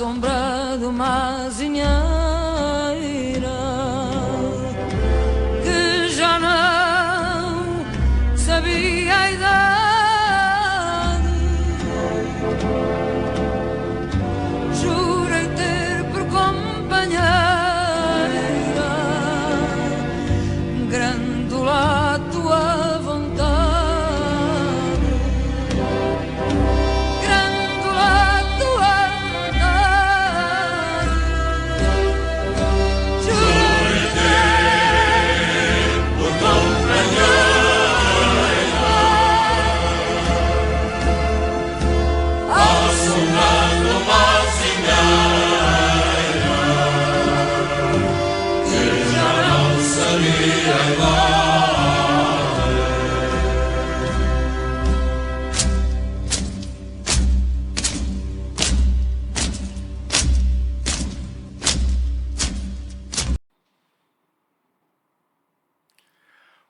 sombra de uma azinheira que já não sabia a idade. Jurei ter por companheira grândola a tua vontade.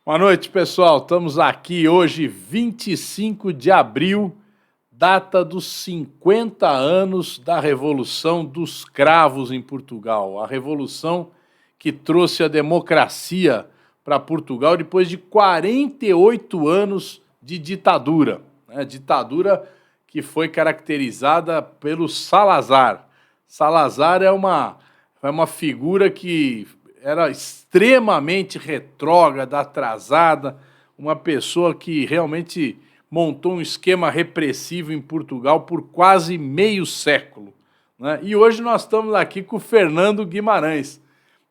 Boa noite, pessoal. Estamos aqui hoje, 25 de abril, data dos 50 anos da Revolução dos Cravos em Portugal. A revolução que trouxe a democracia para Portugal depois de 48 anos de ditadura. Ditadura que foi caracterizada pelo Salazar. Salazar é uma figura que era extremamente retrógrada, atrasada, uma pessoa que realmente montou um esquema repressivo em Portugal por quase meio século, né? E hoje nós estamos aqui com o Fernando Guimarães.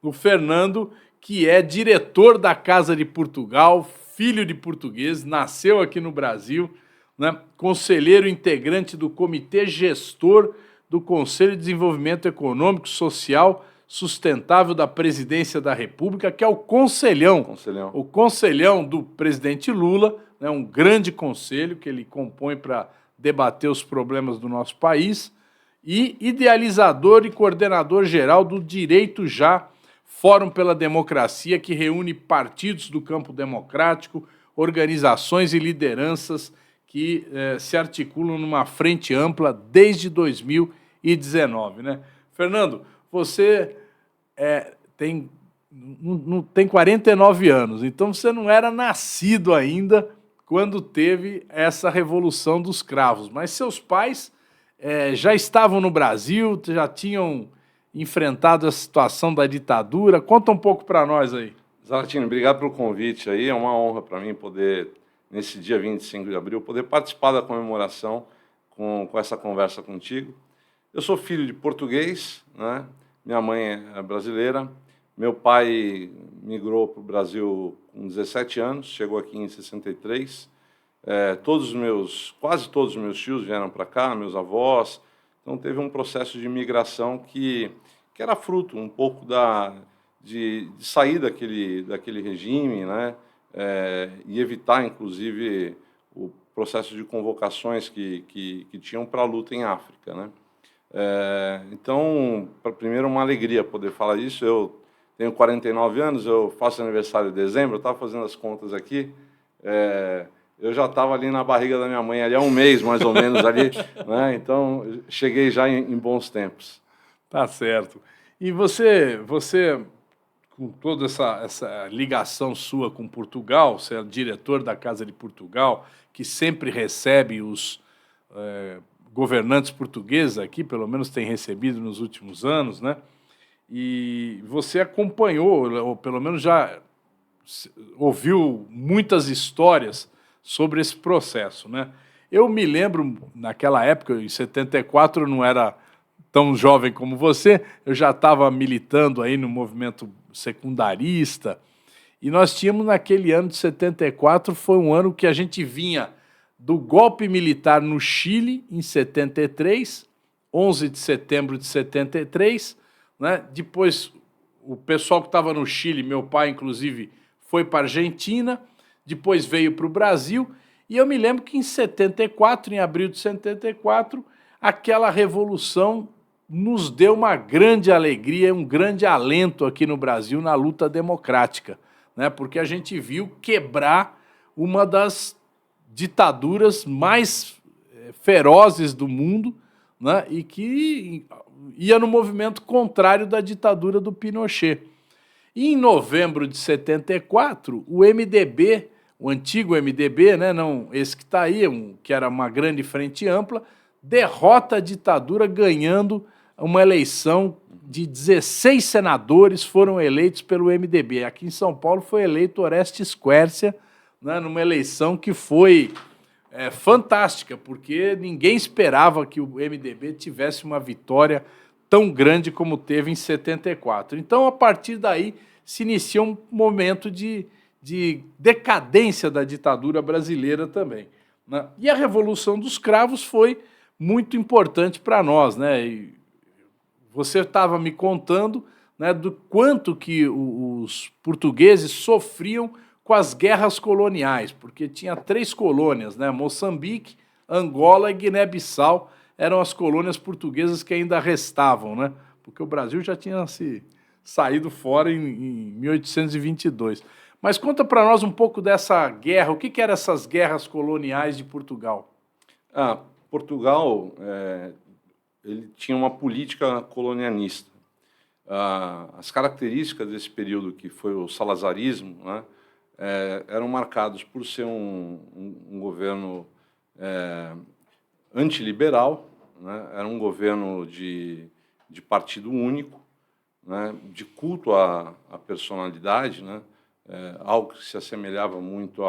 O Fernando, que é diretor da Casa de Portugal, filho de português, nasceu aqui no Brasil, né? Conselheiro integrante do Comitê Gestor do Conselho de Desenvolvimento Econômico e Social Sustentável da Presidência da República, que é o Conselhão. O Conselhão do presidente Lula, né, um grande conselho que ele compõe para debater os problemas do nosso país, e idealizador e coordenador geral do Direito Já, Fórum pela Democracia, que reúne partidos do campo democrático, organizações e lideranças que se articulam numa frente ampla desde 2019. Né? Fernando, você tem 49 anos, então você não era nascido ainda quando teve essa Revolução dos Cravos, mas seus pais já estavam no Brasil, já tinham enfrentado a situação da ditadura. Conta um pouco para nós aí. Zaratini, obrigado pelo convite aí, é uma honra para mim poder, nesse dia 25 de abril, poder participar da comemoração com essa conversa contigo. Eu sou filho de português, né? Minha mãe é brasileira, meu pai migrou para o Brasil com 17 anos, chegou aqui em 63. Quase todos os meus tios vieram para cá, meus avós. Então teve um processo de migração que era fruto um pouco de sair daquele regime, né? E evitar, inclusive, o processo de convocações que tinham para a luta em África, né? Então, primeiro, uma alegria poder falar isso. Eu tenho 49 anos, eu faço aniversário em dezembro, eu estava fazendo as contas aqui, eu já estava ali na barriga da minha mãe, ali há um mês, mais ou menos, ali, né? Então, cheguei já em bons tempos. Tá certo. E você com toda essa ligação sua com Portugal, você é diretor da Casa de Portugal, que sempre recebe os governantes portugueses aqui, pelo menos tem recebido nos últimos anos, né? E você acompanhou, ou pelo menos já ouviu muitas histórias sobre esse processo, né? Eu me lembro, naquela época, em 74, eu não era tão jovem como você, eu já estava militando aí no movimento secundarista, e nós tínhamos naquele ano de 74, foi um ano que a gente vinha do golpe militar no Chile, em 73, 11 de setembro de 73, né? Depois, o pessoal que estava no Chile, meu pai, inclusive, foi para a Argentina, depois veio para o Brasil, e eu me lembro que em 74, em abril de 74, aquela revolução nos deu uma grande alegria, um grande alento aqui no Brasil na luta democrática, né? Porque a gente viu quebrar uma das ditaduras mais ferozes do mundo, né? E que ia no movimento contrário da ditadura do Pinochet. E em novembro de 74, o MDB, o antigo MDB, né, não esse que está aí, que era uma grande frente ampla, derrota a ditadura ganhando uma eleição de 16 senadores foram eleitos pelo MDB. Aqui em São Paulo foi eleito Orestes Quércia, né, numa eleição que foi fantástica, porque ninguém esperava que o MDB tivesse uma vitória tão grande como teve em 74. Então, a partir daí, se inicia um momento de decadência da ditadura brasileira também, né? E a Revolução dos Cravos foi muito importante para nós, né? E você estava me contando, né, do quanto que os portugueses sofriam com as guerras coloniais, porque tinha 3 colônias, né? Moçambique, Angola e Guiné-Bissau eram as colônias portuguesas que ainda restavam, né? Porque o Brasil já tinha se saído fora em 1822. Mas conta para nós um pouco dessa guerra. O que eram essas guerras coloniais de Portugal? Portugal ele tinha uma política colonialista. As características desse período, que foi o salazarismo, né, eram marcados por ser um governo antiliberal, né, era um governo de partido único, né, de culto à personalidade, né, algo que se assemelhava muito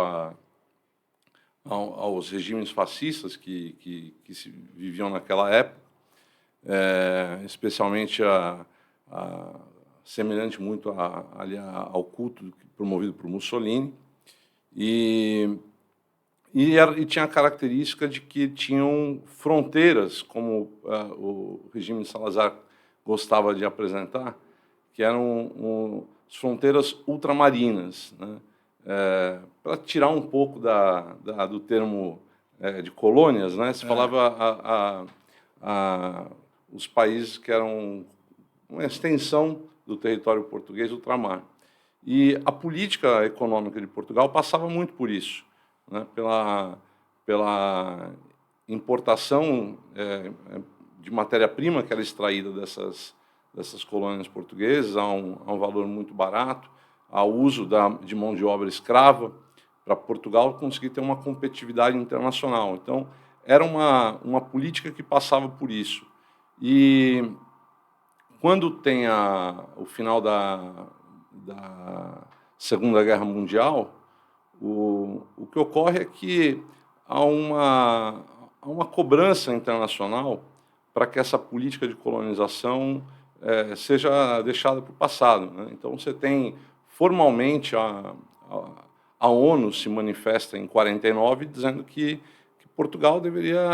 aos regimes fascistas que se viviam naquela época, especialmente semelhante muito ao culto promovido por Mussolini, e tinha a característica de que tinham fronteiras, como o regime de Salazar gostava de apresentar, que eram fronteiras ultramarinas, né? Para tirar um pouco do termo de colônias, né? Se falava os países que eram uma extensão do território português ultramar. E a política econômica de Portugal passava muito por isso, né? Pela importação de matéria-prima que era extraída dessas colônias portuguesas a um valor muito barato, ao uso de mão de obra escrava, para Portugal conseguir ter uma competitividade internacional. Então, era uma política que passava por isso. E quando tem o final da Segunda Guerra Mundial, o que ocorre é que há uma cobrança internacional para que essa política de colonização seja deixada para o passado, né? Então, você tem, formalmente, a ONU se manifesta em 49, dizendo que Portugal deveria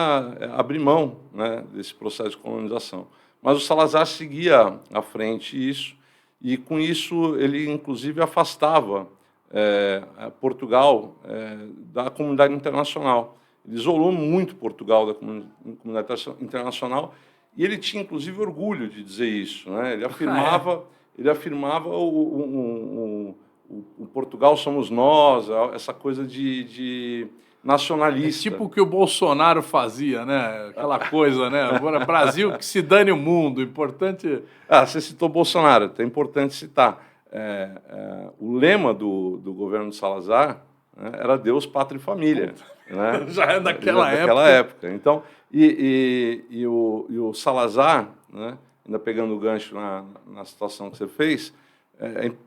abrir mão, né, desse processo de colonização. Mas o Salazar seguia à frente isso, e, com isso, ele, inclusive, afastava Portugal da comunidade internacional. Ele isolou muito Portugal da comunidade internacional, e ele tinha, inclusive, orgulho de dizer isso, né? Ele afirmava o Portugal somos nós, essa coisa de nacionalista. É tipo o que o Bolsonaro fazia, né? Aquela coisa, né? Agora, Brasil, que se dane o mundo, importante... Você citou Bolsonaro, é importante citar. O lema do governo de Salazar, né, era Deus, Pátria e Família. Né? Já é daquela época. Então, e o Salazar, né, ainda pegando o gancho na situação que você fez,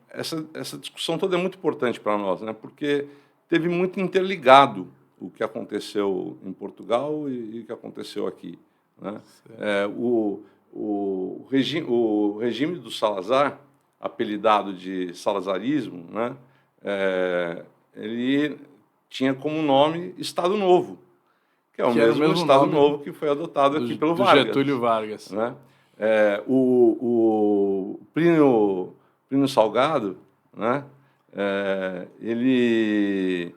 essa discussão toda é muito importante para nós, né, porque teve muito interligado o que aconteceu em Portugal e o que aconteceu aqui, né? O regime do Salazar, apelidado de salazarismo, né, ele tinha como nome Estado Novo, que é o mesmo Estado Novo que foi adotado aqui pelo Vargas. Getúlio Vargas. Né? O Plínio Salgado, né, ele,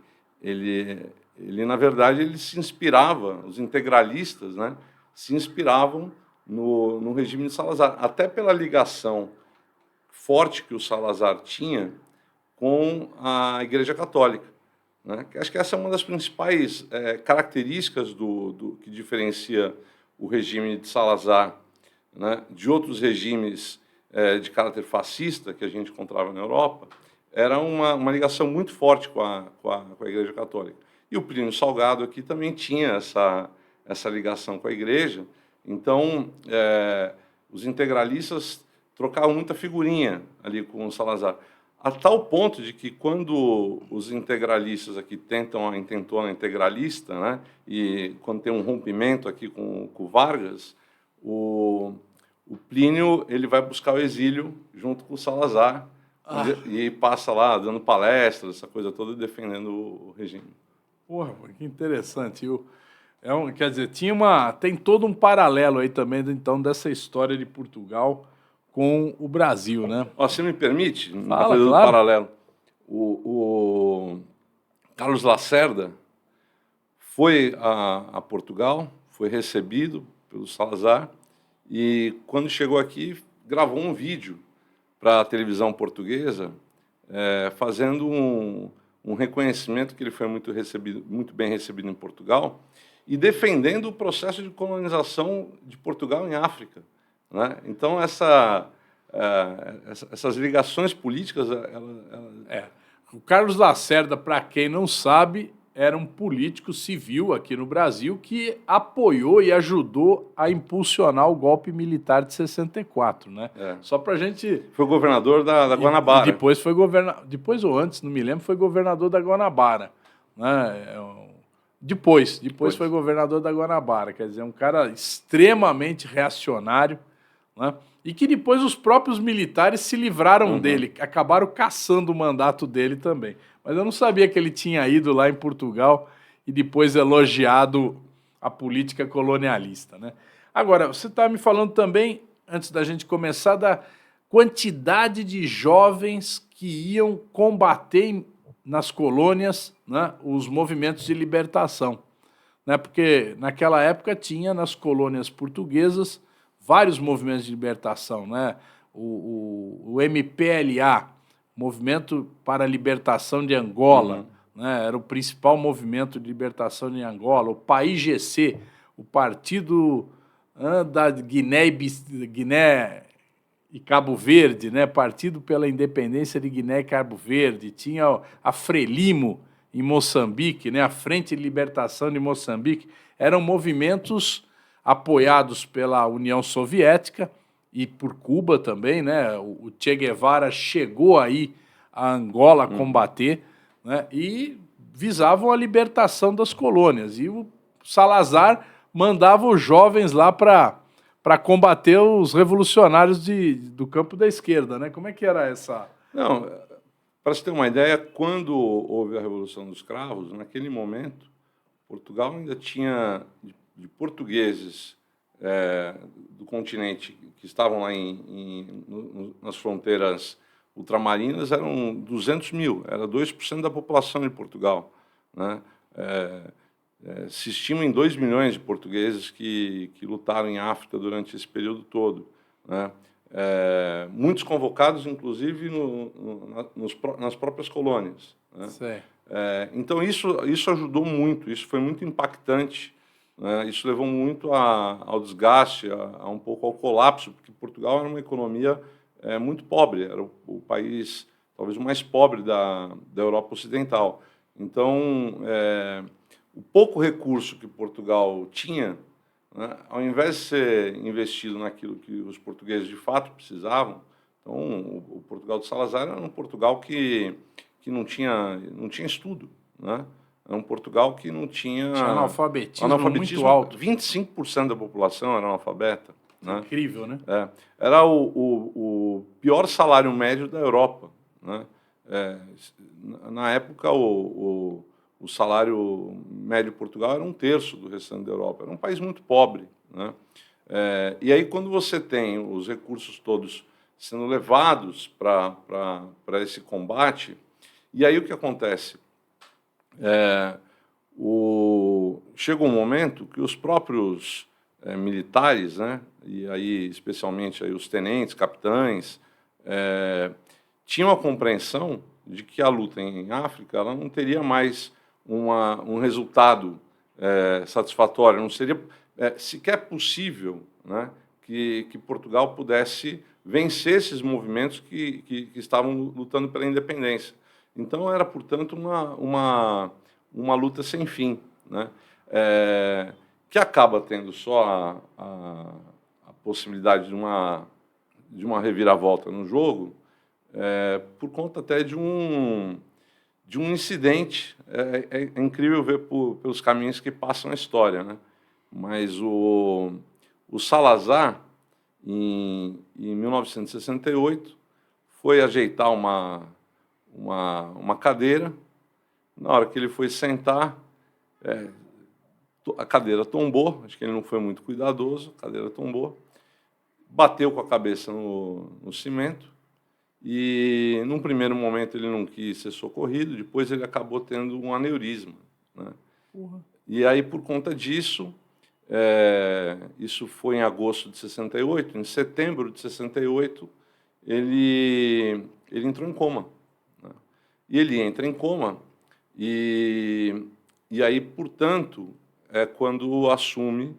na verdade, ele se inspirava, os integralistas, né, se inspiravam no regime de Salazar, até pela ligação forte que o Salazar tinha com a Igreja Católica, né? Acho que essa é uma das principais características que diferencia o regime de Salazar né, de outros regimes de caráter fascista que a gente encontrava na Europa, era uma ligação muito forte com a Igreja Católica. E o Plínio Salgado aqui também tinha essa ligação com a Igreja. Então, os integralistas trocavam muita figurinha ali com o Salazar, a tal ponto de que quando os integralistas aqui tentam a intentona integralista, né, e quando tem um rompimento aqui com o Vargas, o Plínio ele vai buscar o exílio junto com o Salazar e passa lá dando palestras, essa coisa toda, defendendo o regime. Porra, que interessante. Quer dizer, tem todo um paralelo aí também, então, dessa história de Portugal com o Brasil, né? Você me permite? Fala, coisa do claro. paralelo. O Carlos Lacerda foi a Portugal, foi recebido pelo Salazar e, quando chegou aqui, gravou um vídeo para a televisão portuguesa, fazendo um reconhecimento que ele foi muito bem recebido em Portugal e defendendo o processo de colonização de Portugal em África, né? Então, essas ligações políticas... O Carlos Lacerda, para quem não sabe, era um político civil aqui no Brasil que apoiou e ajudou a impulsionar o golpe militar de 64, né? Só para a gente... Foi governador da Guanabara. E depois foi depois ou antes, não me lembro, foi governador da Guanabara, né? Depois foi governador da Guanabara, quer dizer, um cara extremamente reacionário, né? E que depois os próprios militares se livraram dele, acabaram caçando o mandato dele também. Mas eu não sabia que ele tinha ido lá em Portugal e depois elogiado a política colonialista, né? Agora, você está me falando também, antes da gente começar, da quantidade de jovens que iam combater nas colônias, né, os movimentos de libertação, né? Porque naquela época tinha nas colônias portuguesas vários movimentos de libertação, né? O MPLA, Movimento para a Libertação de Angola, né? Era o principal movimento de libertação de Angola. O PAIGC, o Partido da Guiné e Cabo Verde, né? Partido pela Independência de Guiné e Cabo Verde. Tinha a Frelimo em Moçambique, né? A Frente de Libertação de Moçambique. Eram movimentos apoiados pela União Soviética e por Cuba também, né? O Che Guevara chegou aí a Angola combater, né? E visavam a libertação das colônias. E o Salazar mandava os jovens lá para combater os revolucionários do campo da esquerda, né? Como é que era essa... Não, para você ter uma ideia, quando houve a Revolução dos Cravos, naquele momento, Portugal ainda tinha... de portugueses do continente que estavam lá nas fronteiras ultramarinas, eram 200 mil, era 2% da população de Portugal, né? Se estima em 2 milhões de portugueses que lutaram em África durante esse período todo, né? Muitos convocados, inclusive, nas próprias colônias, né? Então, isso ajudou muito, isso foi muito impactante, né? Isso levou muito ao desgaste, um pouco ao colapso, porque Portugal era uma economia muito pobre, era o país talvez o mais pobre da Europa Ocidental. Então, o pouco recurso que Portugal tinha, né, ao invés de ser investido naquilo que os portugueses de fato precisavam, então o Portugal de Salazar era um Portugal que não tinha estudo, né? Era um Portugal que não tinha... Tinha analfabetismo muito alto. 25% da população era analfabeta, né? Incrível, né? Era o pior salário médio da Europa, né? Na época, o salário médio de Portugal era 1/3 do restante da Europa. Era um país muito pobre, né? E aí, quando você tem os recursos todos sendo levados para esse combate, e aí o que acontece? Chega um momento que os próprios militares, né, e aí especialmente aí os tenentes, capitães, tinham a compreensão de que a luta em África ela não teria mais um resultado satisfatório, não seria sequer possível, né, que Portugal pudesse vencer esses movimentos que estavam lutando pela independência. Então, era, portanto, uma luta sem fim, né? Que acaba tendo só a possibilidade de uma reviravolta no jogo, por conta até de um incidente. É incrível ver pelos caminhos que passam a história, né? Mas o Salazar, em 1968, foi ajeitar uma cadeira. Na hora que ele foi sentar, a cadeira tombou, acho que ele não foi muito cuidadoso, a cadeira tombou, bateu com a cabeça no cimento e, num primeiro momento, ele não quis ser socorrido, depois ele acabou tendo um aneurisma, né? E aí, por conta disso, isso foi em agosto de 68, em setembro de 68, ele entrou em coma, né? E ele entra em coma e aí, portanto, quando assume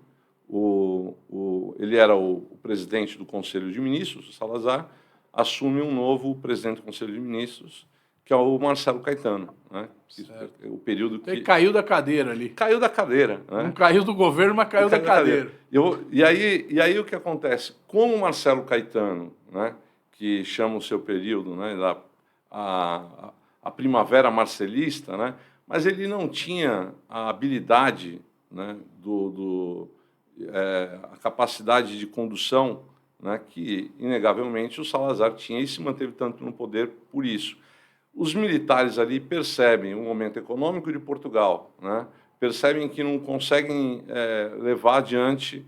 ele era o presidente do Conselho de Ministros, o Salazar, assume um novo presidente do Conselho de Ministros, que é o Marcelo Caetano, né? O período que... Ele caiu da cadeira ali. Caiu da cadeira, né? Não caiu do governo, mas caiu da cadeira. E aí o que acontece? Como o Marcelo Caetano, né, que chama o seu período, né, a primavera marcelista, né, mas ele não tinha a habilidade, né, a capacidade de condução, né, que, inegavelmente, o Salazar tinha e se manteve tanto no poder por isso. Os militares ali percebem o momento econômico de Portugal, né, percebem que não conseguem levar adiante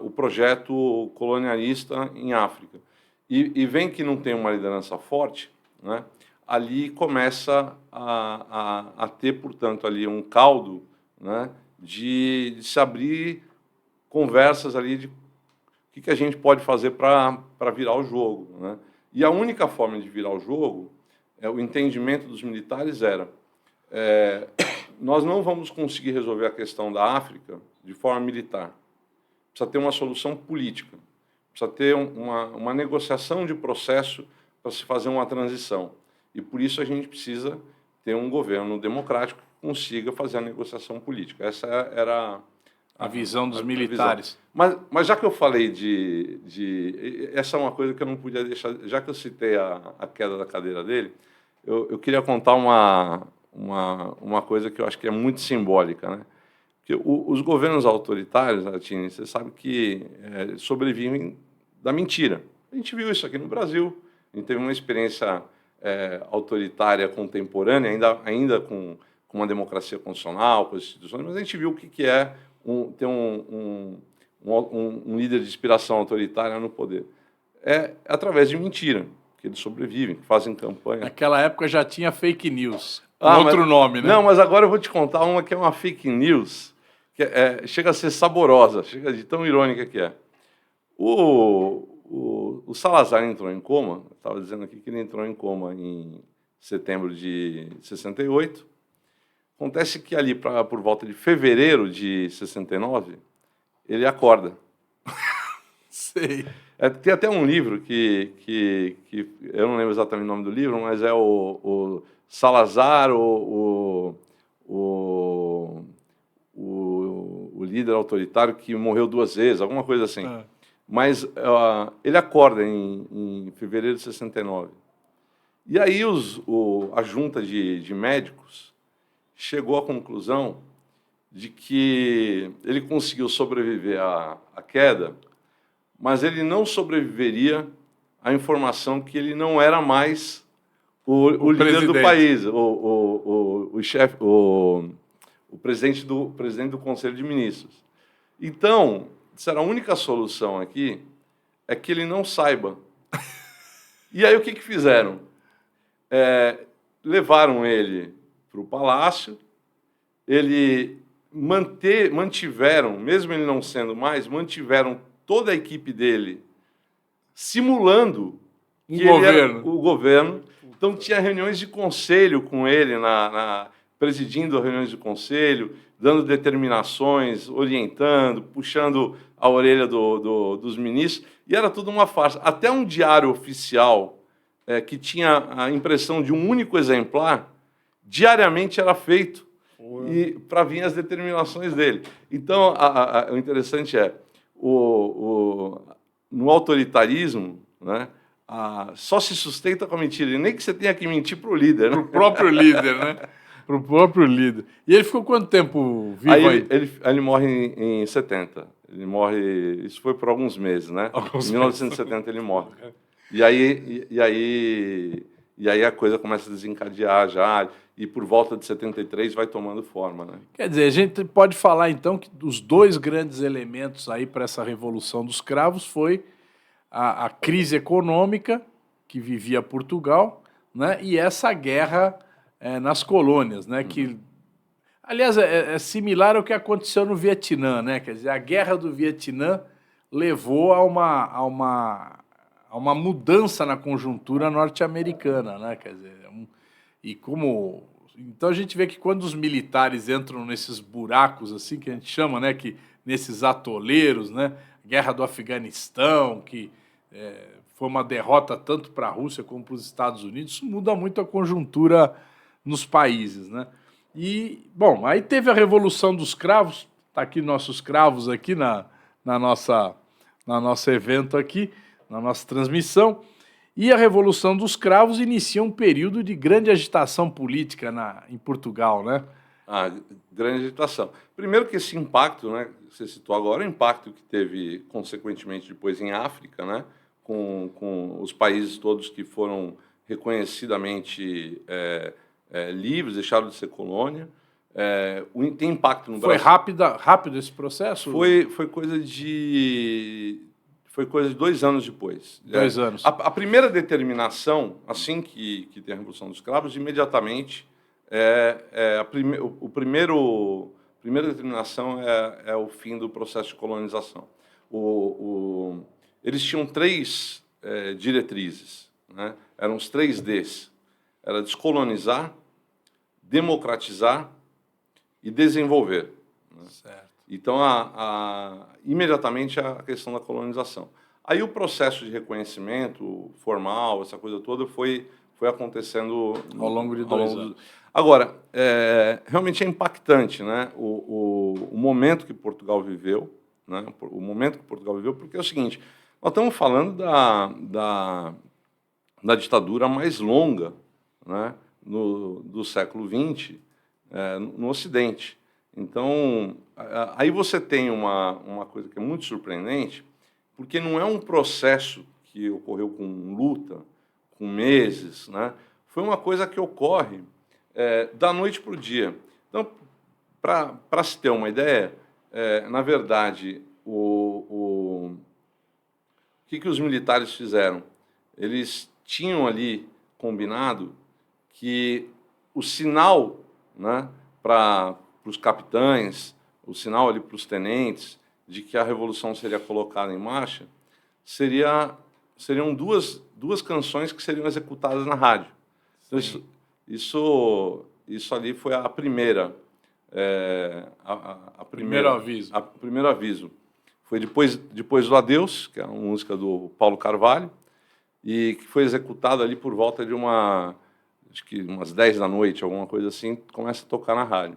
o projeto colonialista em África. E veem que não tem uma liderança forte, né, ali começa a ter, portanto, ali um caldo, né, de se abrir conversas ali de o que a gente pode fazer para virar o jogo, né? E a única forma de virar o jogo, o entendimento dos militares era nós não vamos conseguir resolver a questão da África de forma militar. Precisa ter uma solução política, precisa ter uma negociação de processo para se fazer uma transição. E por isso a gente precisa ter um governo democrático que consiga fazer a negociação política. Essa era a visão dos militares. Mas já que eu falei essa é uma coisa que eu não podia deixar, já que eu citei a queda da cadeira dele, eu queria contar uma coisa que eu acho que é muito simbólica, né? Porque os governos autoritários, Aratini, você sabe que sobrevivem da mentira. A gente viu isso aqui no Brasil. A gente teve uma experiência autoritária contemporânea, ainda com uma democracia constitucional, com as instituições, mas a gente viu o que é ter um líder de inspiração autoritária no poder. É através de mentira que eles sobrevivem, que fazem campanha. Naquela época já tinha fake news, outro nome, né? Não, mas agora eu vou te contar uma que é uma fake news, que chega a ser saborosa, chega de tão irônica que é. O Salazar entrou em coma, estava dizendo aqui que ele entrou em coma em setembro de 68. Acontece que ali, por volta de fevereiro de 69, ele acorda. Sei. Tem até um livro que eu não lembro exatamente o nome do livro, mas é o Salazar, o líder autoritário que morreu 2 vezes, alguma coisa assim. Mas ele acorda em fevereiro de 69. E aí a junta de médicos chegou à conclusão de que ele conseguiu sobreviver à queda, mas ele não sobreviveria à informação que ele não era mais o líder do país, o chefe, o presidente do Conselho de Ministros. Então, disseram, a única solução aqui é que ele não saiba. E aí o que fizeram? Levaram ele para o palácio, mantiveram, mesmo ele não sendo mais, mantiveram toda a equipe dele simulando que ele era o governo. Então tinha reuniões de conselho com ele, presidindo reuniões de conselho, dando determinações, orientando, puxando a orelha dos ministros, e era tudo uma farsa. Até um diário oficial que tinha a impressão de um único exemplar, diariamente era feito para vir as determinações dele. Então, o interessante é, no autoritarismo, né, só se sustenta com a mentira, e nem que você tenha que mentir para o líder. Né? Para o próprio líder, né? Para o próprio líder. E ele ficou quanto tempo vivo aí? Ele morre em 70. Ele morre... Isso foi por alguns meses, né? Em 1970 ele morre. E aí a coisa começa a desencadear já, e por volta de 73 vai tomando forma, né? Quer dizer, a gente pode falar então que dos dois grandes elementos aí para essa Revolução dos Cravos foi a crise econômica que vivia Portugal, né? E essa guerra nas colônias, né? Que, aliás, é similar ao que aconteceu no Vietnã, né? Quer dizer, a guerra do Vietnã levou a uma mudança na conjuntura norte-americana, né? Quer dizer, então a gente vê que quando os militares entram nesses buracos assim que a gente chama, né? Que nesses atoleiros, né? Guerra do Afeganistão, que foi uma derrota tanto para a Rússia como para os Estados Unidos, isso muda muito a conjuntura nos países, né? E, bom, aí teve a Revolução dos Cravos, tá aqui nossos cravos aqui na nosso evento aqui, na nossa transmissão, e a Revolução dos Cravos inicia um período de grande agitação política em Portugal, né? Grande agitação. Primeiro que esse impacto, né, que você citou agora, o impacto que teve, consequentemente, depois em África, né, com os países todos que foram reconhecidamente livres, deixaram de ser colônia. Tem impacto no Brasil. Foi rápido esse processo? Foi coisa de 2 anos depois. 2 anos. A primeira determinação, assim que tem a Revolução dos Cravos, imediatamente, a primeira determinação é o fim do processo de colonização. Eles tinham 3 diretrizes, né? Eram os 3 Ds. Era descolonizar, democratizar e desenvolver. Né? Certo. Então, imediatamente, a questão da colonização. Aí o processo de reconhecimento formal, essa coisa toda, foi acontecendo ao longo de 2 anos. Agora, realmente é impactante, né? O momento que Portugal viveu, né? O momento que Portugal viveu, porque é o seguinte, nós estamos falando da ditadura mais longa, né? do século XX no Ocidente. Então, aí você tem uma coisa que é muito surpreendente, porque não é um processo que ocorreu com luta, com meses, né? Foi uma coisa que ocorre da noite para o dia. Então, para se ter uma ideia, na verdade, o que os militares fizeram? Eles tinham ali combinado que o sinal, né, para os capitães, o sinal ali para os tenentes, de que a Revolução seria colocada em marcha, seriam duas canções que seriam executadas na rádio. Então, isso ali foi a primeira. Primeiro aviso. Primeiro aviso. Foi depois do Adeus, que é uma música do Paulo Carvalho, e que foi executado ali por volta de acho que umas 10 da noite, alguma coisa assim, começa a tocar na rádio.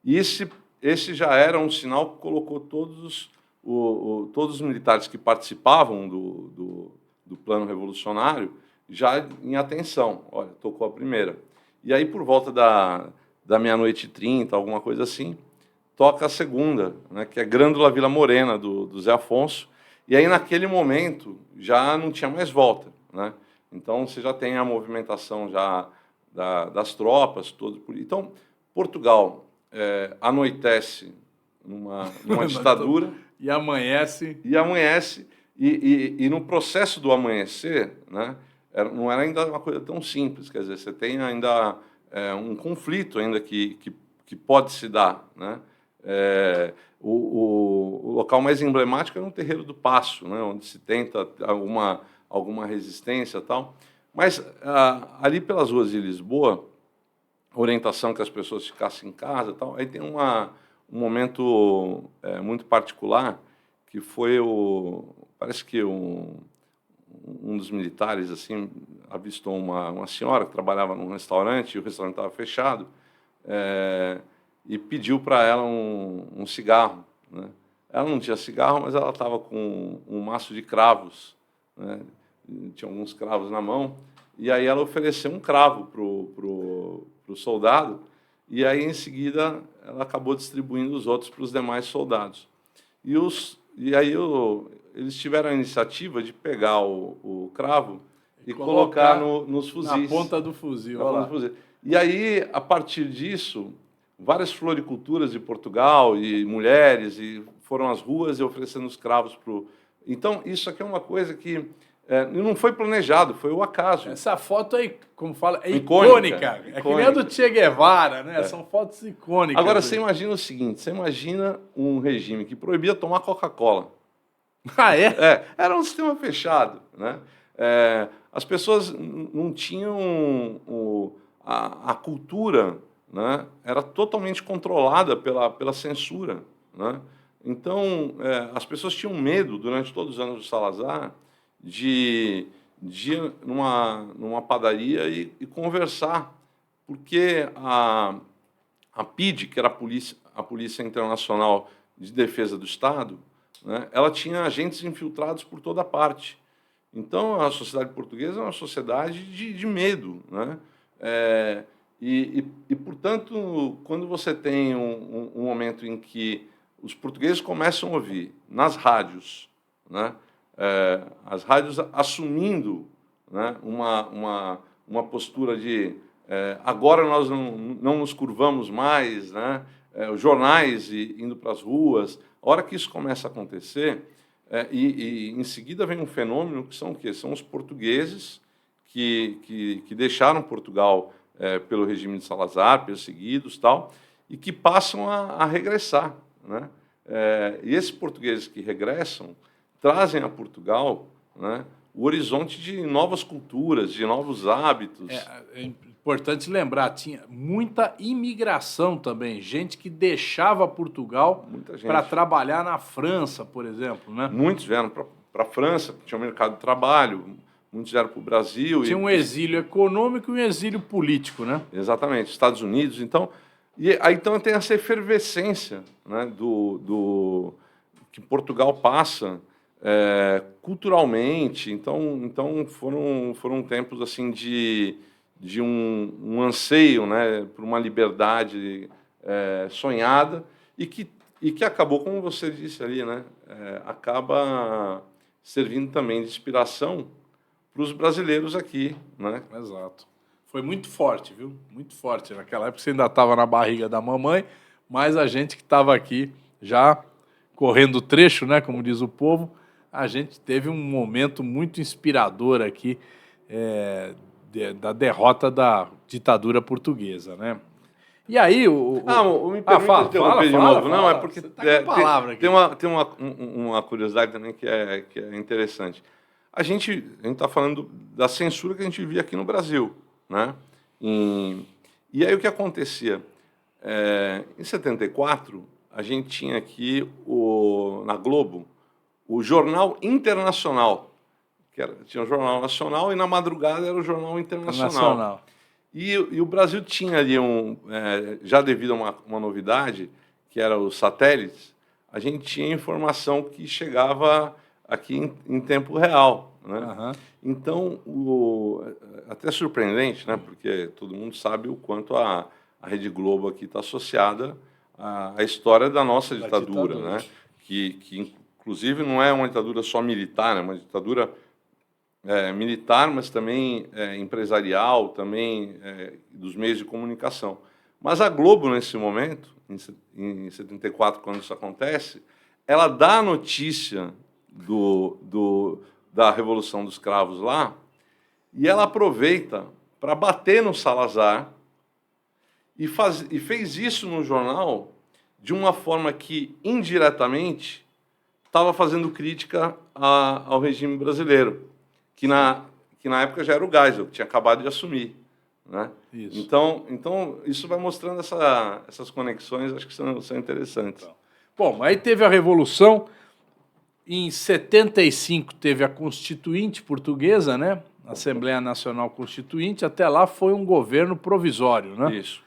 E esse já era um sinal que colocou todos os militares que participavam do plano revolucionário já em atenção. Olha, tocou a primeira. E aí, por volta da meia-noite e 30, alguma coisa assim, toca a segunda, né, que é Grândola Vila Morena, do Zé Afonso. E aí, naquele momento, já não tinha mais volta, né? Então, você já tem a movimentação já das tropas. Então, Portugal anoitece numa ditadura. E amanhece. E no processo do amanhecer, né, não era ainda uma coisa tão simples. Quer dizer, você tem ainda um conflito ainda que pode se dar, né? O local mais emblemático é no Terreiro do Paço, né, onde se tenta alguma resistência e tal. Mas ali pelas ruas de Lisboa, orientação que as pessoas ficassem em casa e tal, aí tem um momento muito particular, que foi parece que um dos militares assim avistou uma senhora que trabalhava num restaurante, e o restaurante estava fechado, e pediu para ela um cigarro, né? Ela não tinha cigarro, mas ela estava com um maço de cravos, né? Tinha alguns cravos na mão, e aí ela ofereceu um cravo pro soldado, e aí em seguida ela acabou distribuindo os outros para os demais soldados. E aí eles tiveram a iniciativa de pegar o cravo e colocar nos fuzis. Na ponta do fuzil. Na ponta do fuzil. E aí, a partir disso, várias floriculturas de Portugal e mulheres foram às ruas e oferecendo os cravos para o... Então, isso aqui é uma coisa que não foi planejado, foi o acaso. Essa foto aí, como fala, é icônica. É que nem a do Che Guevara, né? São fotos icônicas. Agora, você imagina o seguinte, você imagina um regime que proibia tomar Coca-Cola. Ah, é? Era um sistema fechado, né? As pessoas não tinham a cultura, né? Era totalmente controlada pela censura, né? Então, as pessoas tinham medo, durante todos os anos do Salazar, de ir numa padaria e conversar, porque a PIDE, que era a Polícia Internacional de Defesa do Estado, né, ela tinha agentes infiltrados por toda parte. Então, a sociedade portuguesa é uma sociedade de medo, né? Portanto, quando você tem um momento em que os portugueses começam a ouvir nas rádios, né, as rádios assumindo, né, uma postura de agora nós não nos curvamos mais, né, os jornais indo para as ruas. A hora que isso começa a acontecer, e em seguida vem um fenômeno que são o quê? São os portugueses que deixaram Portugal pelo regime de Salazar, perseguidos e tal, e que passam a regressar, né? E esses portugueses que regressam trazem a Portugal, né, o horizonte de novas culturas, de novos hábitos. É importante lembrar, tinha muita imigração também, gente que deixava Portugal para trabalhar na França, por exemplo, né? Muitos vieram para a França, tinha um mercado de trabalho, muitos vieram para o Brasil. Tinha um exílio econômico e um exílio político, né? Exatamente, Estados Unidos. Então, então tem essa efervescência, né, que Portugal passa culturalmente. Então foram tempos assim de um anseio, né, por uma liberdade sonhada e que acabou, como você disse ali, né, acaba servindo também de inspiração para os brasileiros aqui, né? Exato. Foi muito forte, viu? Muito forte. Naquela época você ainda estava na barriga da mamãe, mas a gente que estava aqui já correndo o trecho, né, como diz o povo, a gente teve um momento muito inspirador aqui da derrota da ditadura portuguesa, né? E aí me permita interromper de novo. Não, é porque tem uma curiosidade também que é interessante. A gente está falando da censura que a gente via aqui no Brasil, né? E aí o que acontecia? Em 74, a gente tinha aqui na Globo o Jornal Internacional, tinha o Jornal Nacional e na madrugada era o Jornal Internacional. E o Brasil tinha ali já devido a uma novidade, que era os satélites, a gente tinha informação que chegava aqui em tempo real, né? Uhum. Então, até surpreendente, né? Porque todo mundo sabe o quanto a Rede Globo aqui está associada à história da nossa ditadura, né? Que inclusive não é uma ditadura só militar, é uma ditadura militar, mas também empresarial, também dos meios de comunicação. Mas a Globo, nesse momento, em 74, quando isso acontece, ela dá a notícia da Revolução dos Cravos lá, e ela aproveita para bater no Salazar e fez isso no jornal de uma forma que, indiretamente, estava fazendo crítica ao regime brasileiro, que na época já era o Geisel, que tinha acabado de assumir, né? Isso. Então isso vai mostrando essas conexões, acho que são interessantes. Bom, aí teve a Revolução, em 75 teve a Constituinte Portuguesa, né? Assembleia Nacional Constituinte, até lá foi um governo provisório, né? Isso.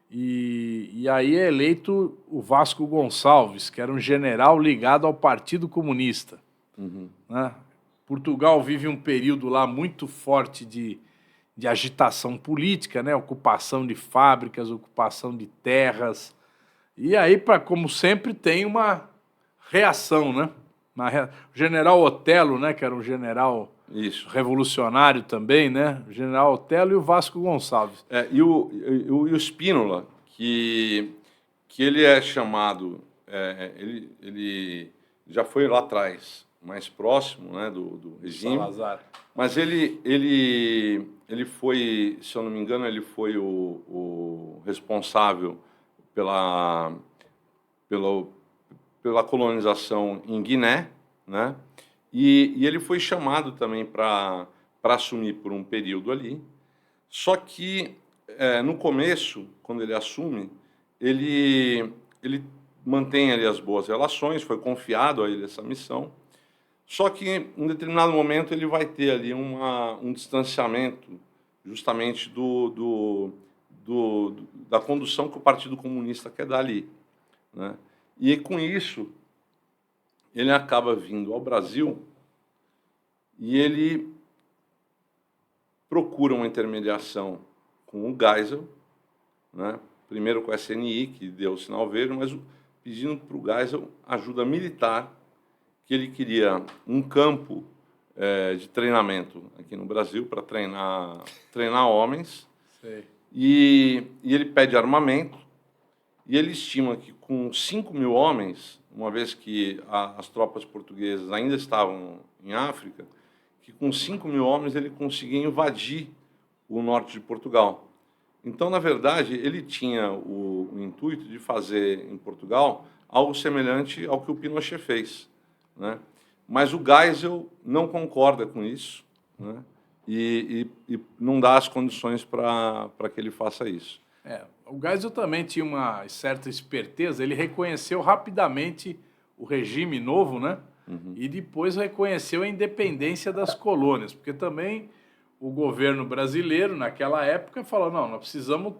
E aí é eleito o Vasco Gonçalves, que era um general ligado ao Partido Comunista. Né? Portugal vive um período lá muito forte de agitação política, né? Ocupação de fábricas, ocupação de terras. E aí, como sempre, tem uma reação, né? O general Otelo, né? Que era um general Isso. revolucionário também, né? O general Otelo e o Vasco Gonçalves. E o Spínola, que ele é chamado, ele já foi lá atrás, mais próximo, né, do regime. Salazar. Mas ele foi, se eu não me engano, ele foi o responsável pela colonização em Guiné, né? E ele foi chamado também para assumir por um período ali. Só que, no começo, quando ele assume, ele mantém ali as boas relações, foi confiado a ele essa missão. Só que, em determinado momento, ele vai ter ali um distanciamento justamente da condução que o Partido Comunista quer dar ali, né? E com isso, ele acaba vindo ao Brasil e ele procura uma intermediação com o Geisel, né? Primeiro com a SNI, que deu o sinal verde, mas pedindo para o Geisel ajuda militar, que ele queria um campo de treinamento aqui no Brasil para treinar homens. Sei. E ele pede armamento, e ele estima que com 5.000 homens, uma vez que as tropas portuguesas ainda estavam em África, que com 5.000 homens ele conseguia invadir o norte de Portugal. Então, na verdade, ele tinha o intuito de fazer em Portugal algo semelhante ao que o Pinochet fez, né? Mas o Geisel não concorda com isso, né? E não dá as condições para que ele faça isso. O Geisel também tinha uma certa esperteza, ele reconheceu rapidamente o regime novo, né? E depois reconheceu a independência das colônias, porque também o governo brasileiro, naquela época, falou, não, nós precisamos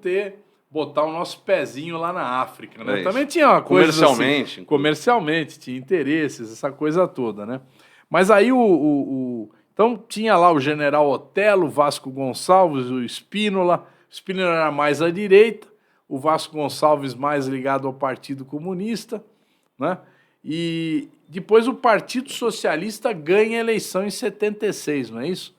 botar o nosso pezinho lá na África, né? Também tinha uma coisa comercialmente, assim, comercialmente, tinha interesses, essa coisa toda, né? Mas aí então tinha lá o general Otelo, o Vasco Gonçalves, o Spínola. O Spínola era mais à direita, o Vasco Gonçalves mais ligado ao Partido Comunista, né? E depois o Partido Socialista ganha a eleição em 76, não é isso?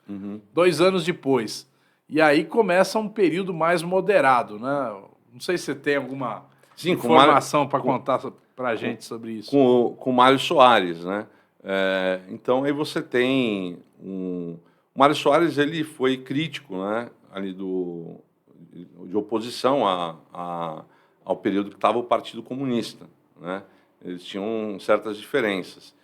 2 anos depois. E aí começa um período mais moderado, né? Não sei se você tem alguma informação para contar para a gente sobre isso. Com Mário Soares, né? Então aí você tem o Mário Soares, ele foi crítico, né? Ali de oposição ao período que estava o Partido Comunista, né? Eles tinham certas diferenças.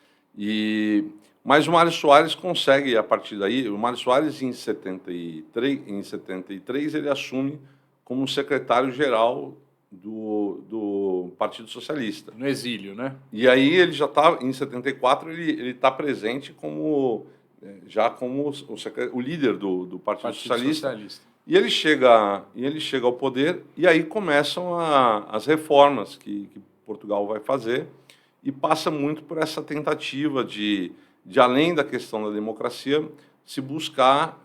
Mas o Mário Soares consegue, a partir daí, o Mário Soares, em 73 ele assume como secretário-geral do Partido Socialista. No exílio, né? E aí ele já está, em 74, ele está presente como o líder do Partido Socialista. E ele chega ao poder, e aí começam as reformas que Portugal vai fazer, e passa muito por essa tentativa de além da questão da democracia, se buscar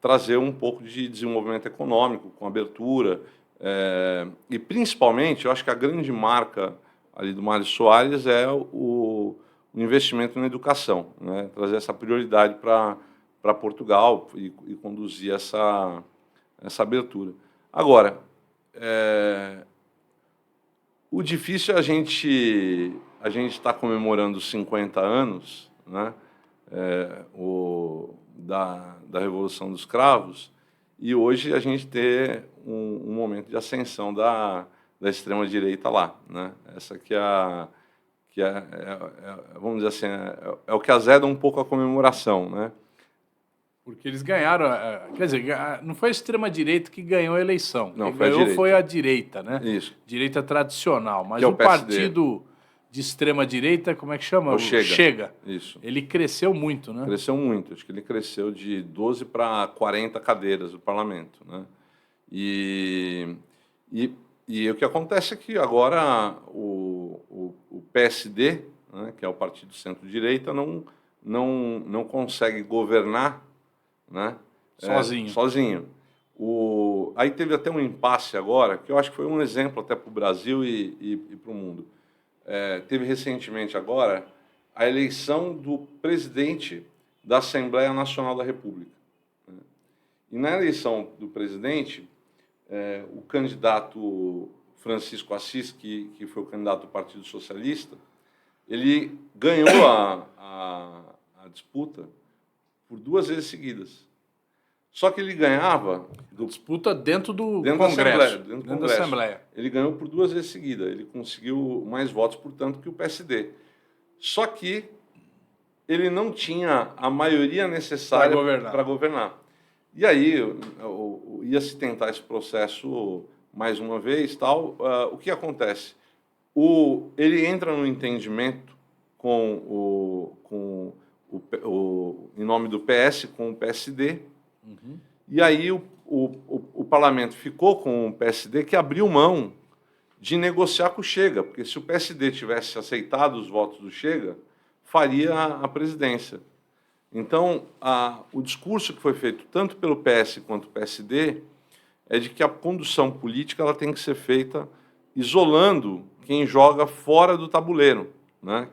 trazer um pouco de desenvolvimento econômico, com abertura, e principalmente, eu acho que a grande marca ali do Mário Soares é o investimento na educação, né? Trazer essa prioridade para Portugal e conduzir essa abertura. Agora, o difícil é a gente está comemorando os 50 anos, né, da Revolução dos Cravos, e hoje a gente ter um momento de ascensão da extrema-direita lá, né? Essa que vamos dizer assim, é o que azeda um pouco a comemoração, né? Porque eles ganharam, quer dizer, não foi a extrema-direita que ganhou a eleição. Não, Quem foi a ganhou direita. foi a direita, né? Isso. Direita tradicional. Mas Que é o o PSD. partido de extrema-direita, como é que chama? O Chega. Chega. Isso. Ele cresceu muito, né? Cresceu muito. Acho que ele cresceu de 12 para 40 cadeiras do parlamento, né? E o que acontece é que agora o PSD, né, que é o partido centro-direita, não consegue governar, né, sozinho. Aí teve até um impasse agora, que eu acho que foi um exemplo até para o Brasil e para o mundo. Teve recentemente agora a eleição do presidente da Assembleia Nacional da República, né? E na eleição do presidente, o candidato Francisco Assis, que foi o candidato do Partido Socialista, ele ganhou a disputa por 2 vezes seguidas. Só que ele ganhava... Disputa dentro do dentro Congresso. Dentro do da Congresso. Assembleia. Ele ganhou por 2 vezes seguidas. Ele conseguiu mais votos, portanto, que o PSD. Só que ele não tinha a maioria necessária para governar. E aí ia se tentar esse processo mais uma vez, tal. O que acontece? Ele entra no entendimento em nome do PS com o PSD. Uhum. E aí o parlamento ficou com o PSD, que abriu mão de negociar com o Chega, porque se o PSD tivesse aceitado os votos do Chega, faria a presidência. Então, o discurso que foi feito tanto pelo PS quanto pelo PSD é de que a condução política ela tem que ser feita isolando quem joga fora do tabuleiro, né?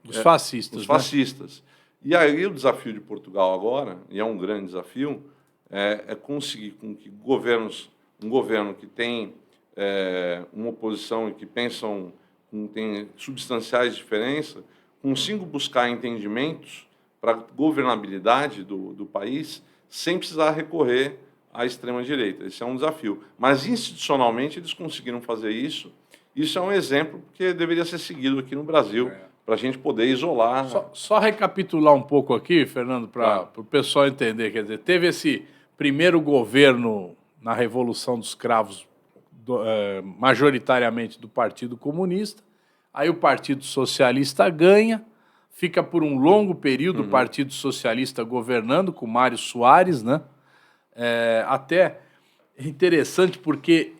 Os fascistas. Os fascistas. E aí o desafio de Portugal agora, e é um grande desafio, é conseguir com que um governo que tem uma oposição e que tem substanciais diferenças, consiga buscar entendimentos para a governabilidade do país sem precisar recorrer à extrema-direita. Esse é um desafio. Mas, institucionalmente, eles conseguiram fazer isso. Isso é um exemplo que deveria ser seguido aqui no Brasil, para a gente poder isolar... Só recapitular um pouco aqui, Fernando, para o pessoal entender. Quer dizer, teve esse primeiro governo na Revolução dos Cravos, majoritariamente do Partido Comunista, aí o Partido Socialista ganha, fica por um longo período o Partido Socialista governando, com Mário Soares, né? Até interessante porque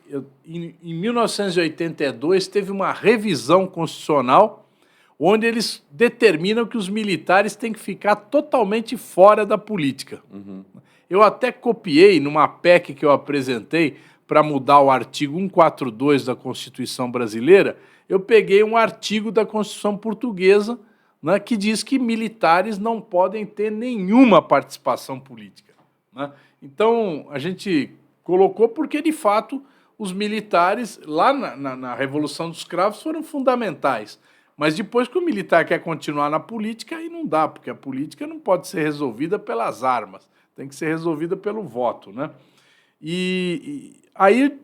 em 1982 teve uma revisão constitucional onde eles determinam que os militares têm que ficar totalmente fora da política. Eu até copiei numa PEC que eu apresentei para mudar o artigo 142 da Constituição brasileira, eu peguei um artigo da Constituição portuguesa, né, que diz que militares não podem ter nenhuma participação política, né? Então, a gente colocou porque, de fato, os militares, lá na Revolução dos Cravos, foram fundamentais. Mas depois que o militar quer continuar na política, aí não dá, porque a política não pode ser resolvida pelas armas, tem que ser resolvida pelo voto, né? E aí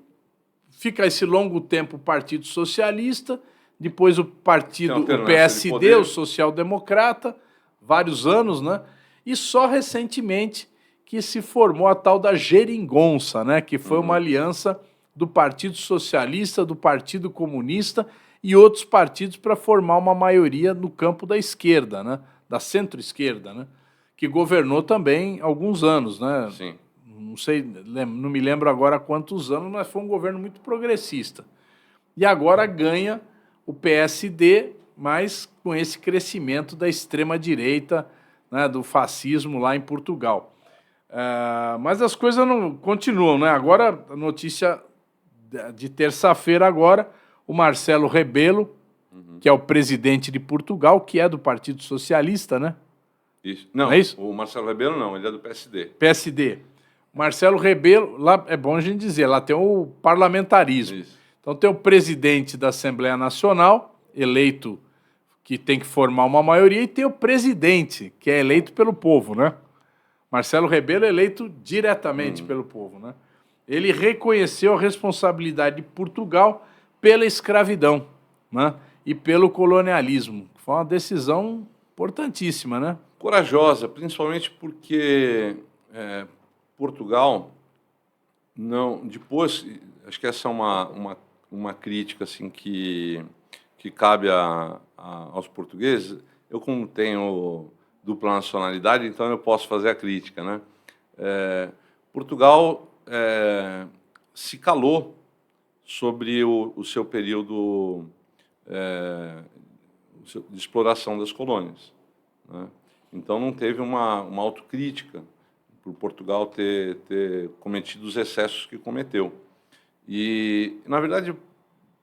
fica esse longo tempo o Partido Socialista, depois o PSD, o Social Democrata, vários anos, né? E só recentemente que se formou a tal da Geringonça, né? Que foi uma aliança do Partido Socialista, do Partido Comunista e outros partidos para formar uma maioria no campo da esquerda, né? Da centro-esquerda, né? Que governou também alguns anos, né? Sim. Não sei, não me lembro agora quantos anos, mas foi um governo muito progressista. E agora ganha o PSD, mas com esse crescimento da extrema-direita, né, do fascismo lá em Portugal. Mas as coisas não continuam, né? Agora, a notícia de terça-feira agora, o Marcelo Rebelo, que é o presidente de Portugal, que é do Partido Socialista, né? Isso. Não, é isso? O Marcelo Rebelo não, ele é do PSD. PSD. Marcelo Rebelo, lá é bom a gente dizer, lá tem o parlamentarismo. Isso. Então tem o presidente da Assembleia Nacional, eleito, que tem que formar uma maioria, e tem o presidente, que é eleito pelo povo, né? Marcelo Rebelo é eleito diretamente pelo povo, né? Ele reconheceu a responsabilidade de Portugal pela escravidão, né? E pelo colonialismo. Foi uma decisão importantíssima, né? Corajosa, principalmente porque Portugal, não, depois, acho que essa é uma crítica assim, que cabe aos portugueses. Eu, como tenho dupla nacionalidade, então eu posso fazer a crítica, né? Portugal se calou sobre o seu período de exploração das colônias, né? Então não teve uma autocrítica por Portugal ter cometido os excessos que cometeu. E, na verdade,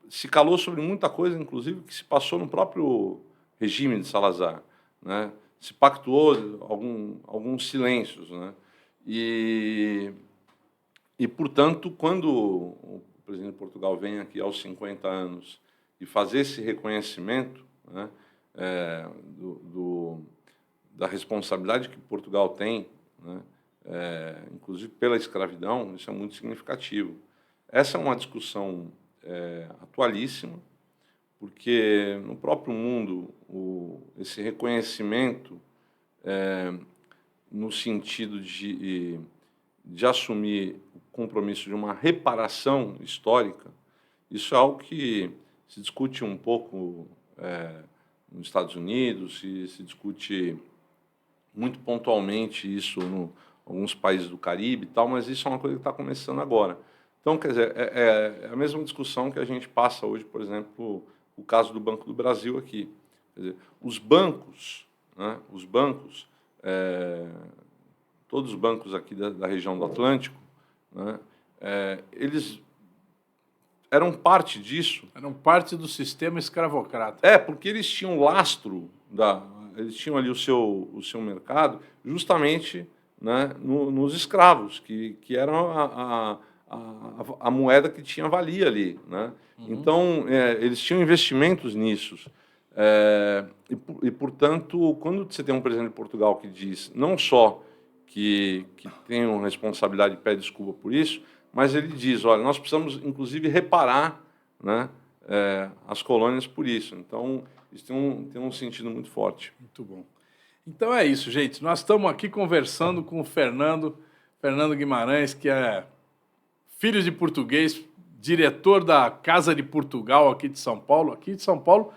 se calou sobre muita coisa, inclusive, que se passou no próprio regime de Salazar, né? Se pactuou alguns silêncios, né? E, portanto, quando o presidente de Portugal vem aqui aos 50 anos e fazer esse reconhecimento, né, da responsabilidade que Portugal tem, né, inclusive pela escravidão, isso é muito significativo. Essa é uma discussão atualíssima, porque no próprio mundo esse reconhecimento no sentido de assumir o compromisso de uma reparação histórica, isso é algo que se discute um pouco nos Estados Unidos, se discute muito pontualmente isso em alguns países do Caribe e tal, mas isso é uma coisa que está começando agora. Então, quer dizer, é a mesma discussão que a gente passa hoje, por exemplo, o caso do Banco do Brasil aqui. Quer dizer, os bancos, né, todos os bancos aqui da região do Atlântico, né, eles eram parte disso. Eram parte do sistema escravocrata. Porque eles tinham lastro, eles tinham ali o seu mercado justamente, né, nos escravos, que eram a moeda que tinha valia ali, né? Então, eles tinham investimentos nisso. Portanto, quando você tem um presidente de Portugal que diz não só que tem uma responsabilidade e pede desculpa por isso, mas ele diz, olha, nós precisamos, inclusive, reparar, né, as colônias por isso. Então, isso tem um sentido muito forte. Muito bom. Então é isso, gente. Nós estamos aqui conversando com o Fernando Guimarães, que é filho de português, diretor da Casa de Portugal aqui de São Paulo. Aqui de São Paulo,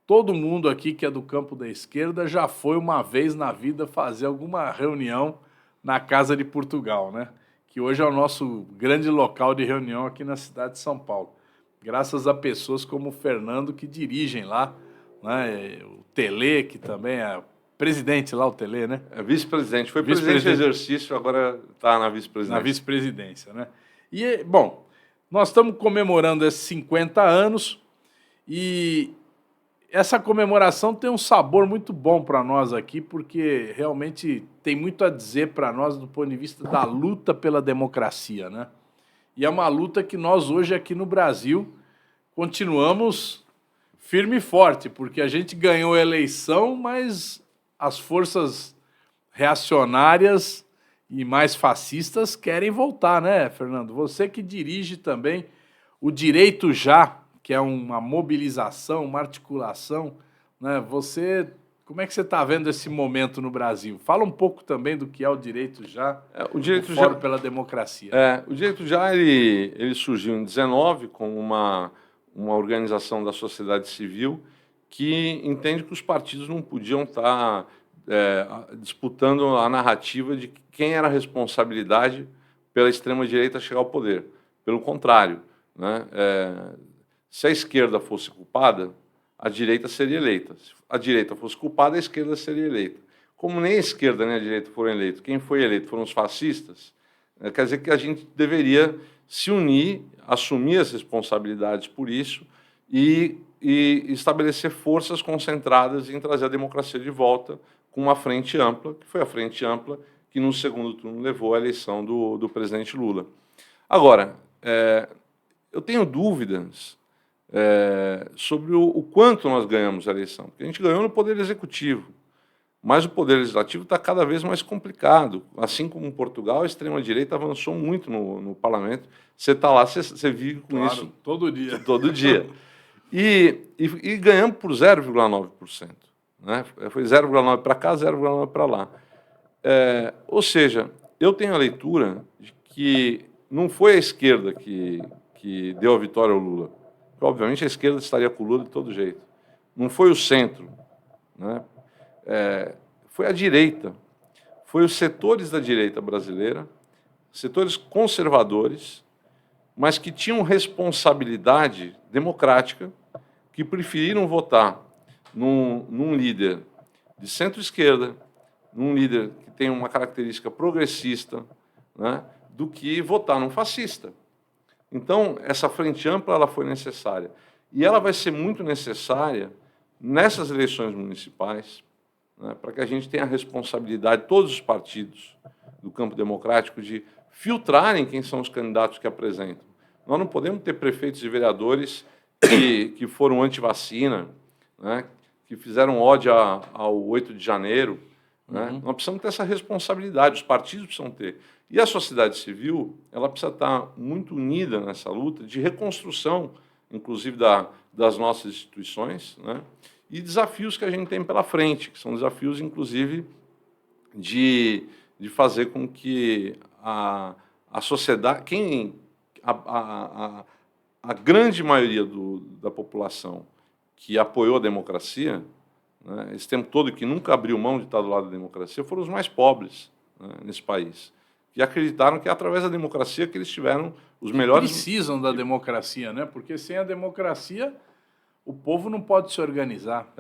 todo mundo aqui que é do campo da esquerda já foi uma vez na vida fazer alguma reunião na Casa de Portugal, né? Que hoje é o nosso grande local de reunião aqui na cidade de São Paulo. Graças a pessoas como o Fernando, que dirigem lá, né? O Tele, que também é presidente lá, o Tele, né? É vice-presidente. Foi presidente de exercício, agora está na vice-presidência. Na vice-presidência, né? E, bom, nós estamos comemorando esses 50 anos e essa comemoração tem um sabor muito bom para nós aqui, porque realmente tem muito a dizer para nós do ponto de vista da luta pela democracia, né? E é uma luta que nós hoje aqui no Brasil continuamos firme e forte, porque a gente ganhou a eleição, mas as forças reacionárias e mais fascistas querem voltar, né, Fernando? Você que dirige também o Direito Já, que é uma mobilização, uma articulação, né? Como é que você está vendo esse momento no Brasil? Fala um pouco também do que é o Direito Já, o Direito Fórum Já pela Democracia. O Direito Já ele surgiu em 19 como uma organização da sociedade civil que entende que os partidos não podiam estar disputando a narrativa de quem era a responsabilidade pela extrema-direita chegar ao poder. Pelo contrário, né? Se a esquerda fosse culpada, a direita seria eleita. Se a direita fosse culpada, a esquerda seria eleita. Como nem a esquerda nem a direita foram eleitos, quem foi eleito foram os fascistas, quer dizer que a gente deveria se unir, assumir as responsabilidades por isso e estabelecer forças concentradas em trazer a democracia de volta com uma frente ampla, que foi a frente ampla que no segundo turno levou à eleição do presidente Lula. Agora, eu tenho dúvidas sobre o quanto nós ganhamos a eleição, porque a gente ganhou no Poder Executivo, mas o Poder Legislativo está cada vez mais complicado. Assim como em Portugal, a extrema-direita avançou muito no parlamento. Você está lá, você vive com isso todo dia. Todo dia. E ganhamos por 0,9%. Né? Foi 0,9% para cá, 0,9% para lá. Ou seja, eu tenho a leitura de que não foi a esquerda que deu a vitória ao Lula. Porque, obviamente, a esquerda estaria com o Lula de todo jeito. Não foi o centro, né? Foi a direita. Foi os setores da direita brasileira, setores conservadores, mas que tinham responsabilidade democrática, que preferiram votar num líder de centro-esquerda, num líder que tem uma característica progressista, né, do que votar num fascista. Então, essa frente ampla ela foi necessária. E ela vai ser muito necessária nessas eleições municipais, né, para que a gente tenha a responsabilidade, todos os partidos do campo democrático, de filtrarem quem são os candidatos que apresentam. Nós não podemos ter prefeitos e vereadores que foram anti-vacina, né, que fizeram ódio ao 8 de janeiro. Né? Nós precisamos ter essa responsabilidade, os partidos precisam ter. E a sociedade civil ela precisa estar muito unida nessa luta de reconstrução, inclusive das nossas instituições, né? E desafios que a gente tem pela frente, que são desafios, inclusive, de fazer com que a sociedade, a grande maioria da população que apoiou a democracia, né, esse tempo todo, que nunca abriu mão de estar do lado da democracia, foram os mais pobres, né, nesse país, que acreditaram que é através da democracia que eles tiveram os melhores... Precisam da democracia, né? Porque sem a democracia o povo não pode se organizar.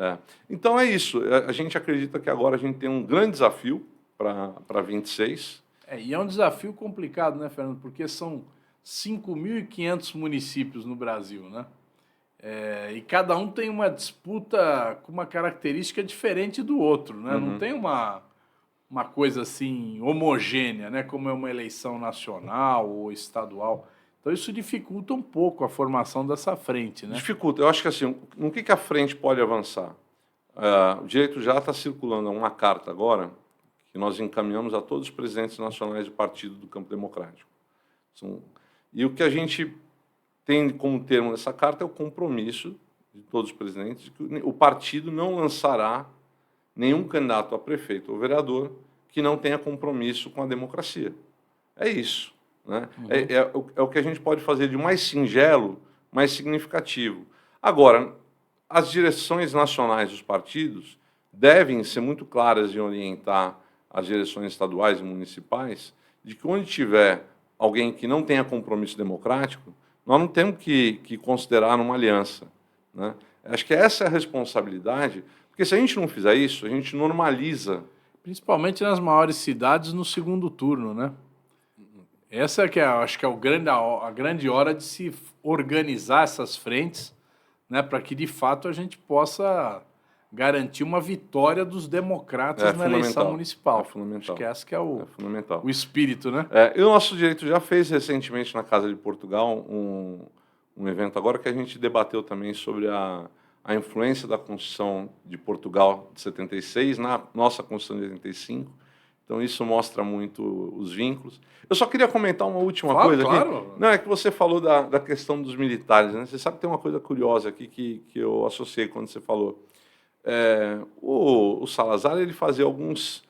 Então é isso. A gente acredita que agora a gente tem um grande desafio para 26. E é um desafio complicado, né, Fernando? Porque são 5.500 municípios no Brasil, né? E cada um tem uma disputa com uma característica diferente do outro, né? Não tem uma coisa assim homogênea, né? Como é uma eleição nacional ou estadual. Então isso dificulta um pouco a formação dessa frente, né? Dificulta. Eu acho que assim, no que a frente pode avançar? O direito já está circulando uma carta agora que nós encaminhamos a todos os presidentes nacionais de partido do campo democrático. E o que a gente tem como termo nessa carta é o compromisso de todos os presidentes de que o partido não lançará nenhum candidato a prefeito ou vereador que não tenha compromisso com a democracia. É isso. Né? É o que a gente pode fazer de mais singelo, mais significativo. Agora, as direções nacionais dos partidos devem ser muito claras em orientar as direções estaduais e municipais de que onde tiver alguém que não tenha compromisso democrático, nós não temos que considerar uma aliança. Né? Acho que essa é a responsabilidade, porque se a gente não fizer isso, a gente normaliza. Principalmente nas maiores cidades no segundo turno, né? Essa que acho que é a grande hora de se organizar essas frentes, né, para que, de fato, a gente possa garantir uma vitória dos democratas na eleição municipal. Acho que essa que é o espírito, né? E o nosso direito já fez recentemente na Casa de Portugal um evento agora que a gente debateu também sobre a influência da Constituição de Portugal de 76 na nossa Constituição de 85. Então, isso mostra muito os vínculos. Eu só queria comentar uma última coisa aqui. Claro. Não, é que você falou da questão dos militares, né? Você sabe que tem uma coisa curiosa aqui que eu associei quando você falou. O Salazar ele fazia algumas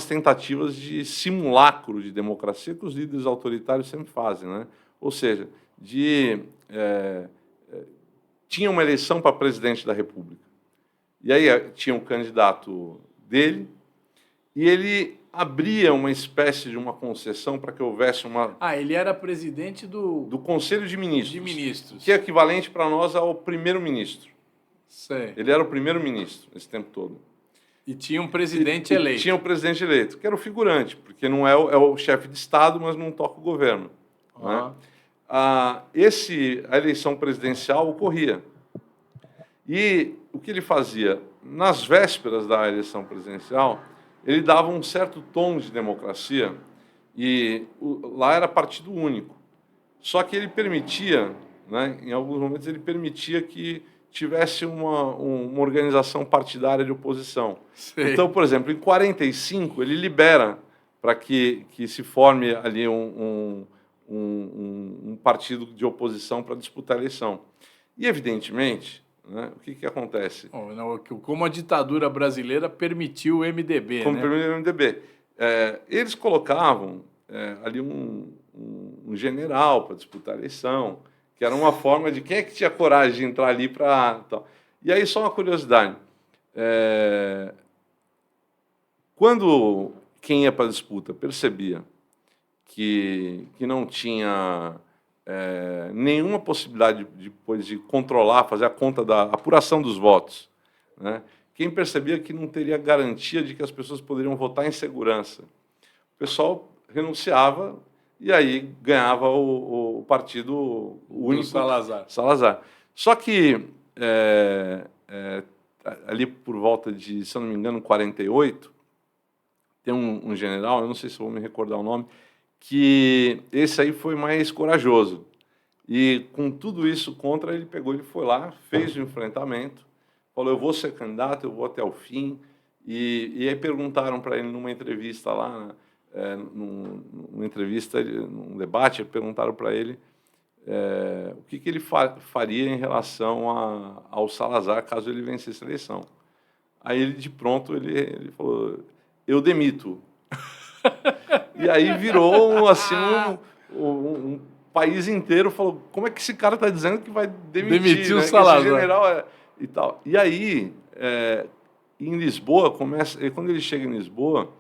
tentativas de simulacro de democracia que os líderes autoritários sempre fazem, né? Ou seja, tinha uma eleição para presidente da República. E aí tinha um candidato dele, e ele abria uma espécie de uma concessão para que houvesse uma... ele era presidente do Conselho de Ministros. De Ministros. Que é equivalente para nós ao primeiro-ministro. Sei. Ele era o primeiro-ministro esse tempo todo. E tinha um presidente eleito. Tinha um presidente eleito, que era o figurante, porque não é o chefe de Estado, mas não toca o governo. Né? A eleição presidencial ocorria. E o que ele fazia? Nas vésperas da eleição presidencial, ele dava um certo tom de democracia e lá era partido único. Só que ele permitia, né, em alguns momentos, ele permitia que tivesse uma organização partidária de oposição. Sei. Então, por exemplo, em 45, ele libera para que se forme ali um partido de oposição para disputar a eleição. E, evidentemente... Né? O que acontece? Como a ditadura brasileira permitiu o MDB, Como né? permitiu o MDB. eles colocavam ali um general para disputar a eleição, que era uma forma de quem é que tinha coragem de entrar ali para... E aí, só uma curiosidade. Quando quem ia para a disputa percebia que não tinha nenhuma possibilidade depois de controlar, fazer a conta da apuração dos votos, né? Quem percebia que não teria garantia de que as pessoas poderiam votar em segurança, o pessoal renunciava e aí ganhava o partido único, Salazar. Só que ali por volta de, se eu não me engano, 48, tem um general, eu não sei se eu vou me recordar o nome, que esse aí foi mais corajoso. E com tudo isso contra, ele foi lá, fez o enfrentamento, falou, eu vou ser candidato, eu vou até o fim. E aí perguntaram para ele numa entrevista lá, num debate, perguntaram para ele o que ele faria em relação ao Salazar caso ele vencesse a eleição. Aí ele, de pronto, ele falou, eu demito. E aí virou assim, um país inteiro falou, como é que esse cara está dizendo que vai demitir, o né? Salazar. Esse general e tal. E aí, em Lisboa, quando ele chega em Lisboa,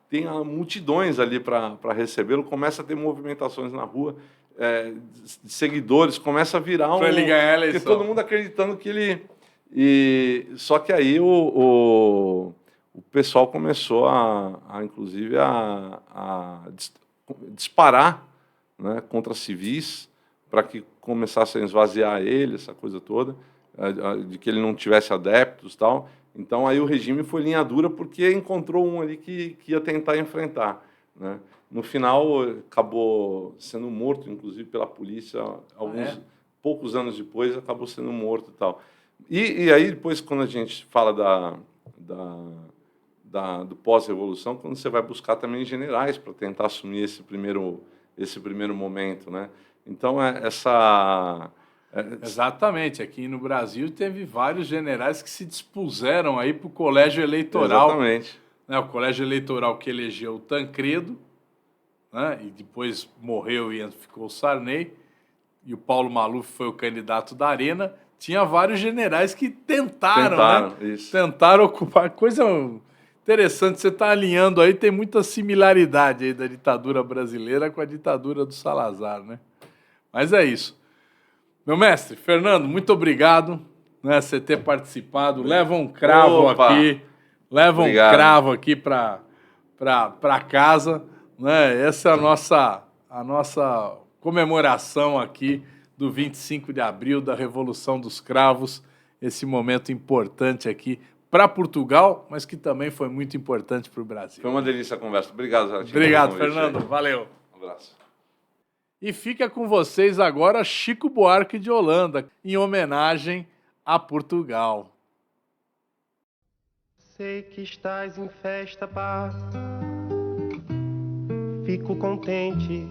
tem multidões ali para recebê-lo, começa a ter movimentações na rua, de seguidores, começa a virar para ele ganhar a eleição. Porque todo mundo acreditando que ele... Só que aí o pessoal começou inclusive, a disparar, né, contra civis, para que começassem a esvaziar ele, essa coisa toda, de que ele não tivesse adeptos e tal. Então, aí o regime foi linha dura porque encontrou um ali que ia tentar enfrentar, né? No final, acabou sendo morto, inclusive, pela polícia, poucos anos depois, acabou sendo morto e tal. E aí, depois, quando a gente fala do pós-revolução, quando você vai buscar também generais para tentar assumir esse primeiro momento, né? Então, Exatamente. Aqui no Brasil teve vários generais que se dispuseram aí para o colégio eleitoral. Exatamente. Né? O colégio eleitoral que elegeu o Tancredo, né? E depois morreu e ficou o Sarney, e o Paulo Maluf foi o candidato da Arena. Tinha vários generais que tentaram, né? Isso. Tentaram ocupar. Coisa interessante, você está alinhando aí, tem muita similaridade aí da ditadura brasileira com a ditadura do Salazar, né? Mas é isso. Meu mestre, Fernando, muito obrigado, né, você ter participado. Leva um cravo aqui. Leva um cravo aqui para casa, né? Essa é a nossa comemoração aqui do 25 de abril, da Revolução dos Cravos, esse momento importante aqui para Portugal, mas que também foi muito importante para o Brasil. Foi uma delícia a conversa. Obrigado, Zaratini. Obrigado, Fernando. Valeu. Um abraço. E fica com vocês agora Chico Buarque de Holanda, em homenagem a Portugal. Sei que estás em festa, pá. Fico contente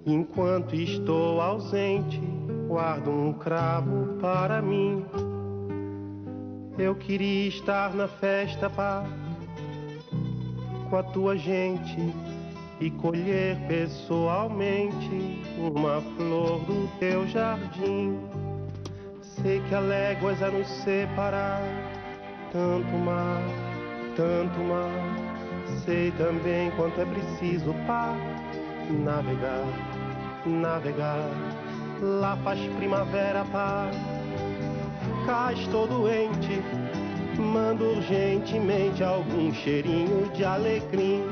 enquanto estou ausente. Guardo um cravo para mim. Eu queria estar na festa, pá, com a tua gente e colher pessoalmente uma flor do teu jardim. Sei que há léguas a nos separar, tanto mar, tanto mar. Sei também quanto é preciso, pá, navegar, navegar. Lá faz primavera, pá. Cá estou doente, mando urgentemente algum cheirinho de alecrim.